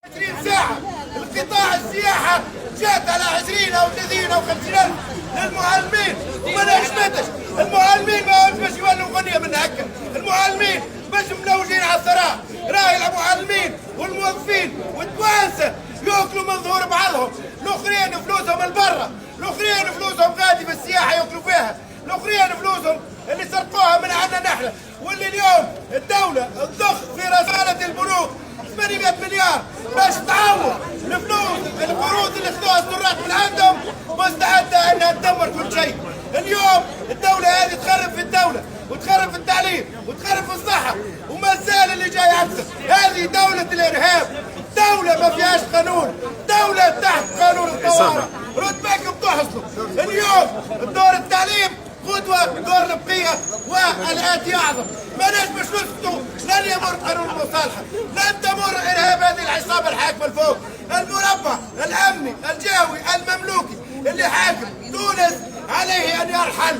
20 ساعة القطاع السياحة جات على 20 أو 30 أو 50 ألف للمعلمين وما نجمتش. المعلمين ما باش يولوا غنية من هكا، المعلمين باش ملوجين على الثراء. راهي المعلمين والموظفين والتوانسة ياكلوا من ظهور بعضهم، الآخرين فلوسهم البرة، الآخرين فلوسهم غادي في السياحة ياكلوا فيها، الآخرين فلوسهم اللي سرقوها من عندنا نحن، واللي اليوم الدولة تضخ في رسالة البنوك 800 مليار باش تعوض الفلوس القروض اللي خذوها السراق من عندهم، مستعدة انها تدمر كل شيء. اليوم الدولة هذه تخرب في الدولة وتخرب في التعليم وتخرب في الصحة، وما زال اللي جاي أكثر. هذه دولة الإرهاب، دولة ما فيهاش قانون، دولة تحت قانون الطوارئ. رد بالكم تحصلوا اليوم دور التعليم قدوة، دور البقية والآتي أعظم. ما نجمش نسكتوا، لن يمر قانون المصالحة، لن تمر إرهاب هذه العصابة الحاكمة الفوق، المربع الأمني الجهوي المملوكي اللي حاكم تونس عليه أن يرحل.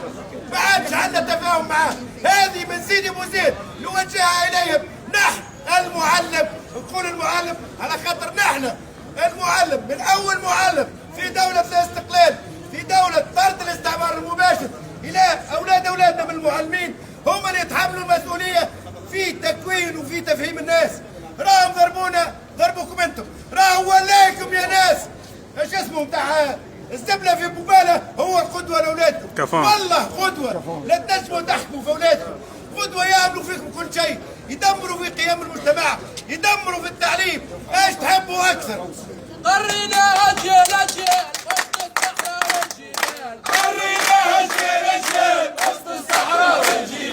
ما عادش عندنا تفاهم معاه. هذه من سيدي بوزيد نوجهها إليهم. نحن المعلم، نقول المعلم على خاطر نحن المعلم من أول معلم في دولة الاستقلال، في دولة طرد الاستعمار المباشر إلى أولاد أولادنا من المعلمين، هم اللي يتحملوا المسؤولية في تكوين وفي تفهيم الناس. راهم ضربونا، ضربوكم انتم، راهو ولاكم يا ناس. ايش اسمه بتاع الزبله في بوباله هو القدوه لاولادكم. والله قدوه، لا تنجموا تحكموا في اولادكم. قدوه يعملوا فيكم كل شيء، يدمروا في قيم المجتمع، يدمروا في التعليم. ايش تحبوا اكثر؟ قرينا اجيال اجيال وسط الصحراء والجبال، قرينا اجيال اجيال وسط الصحراء والجبال.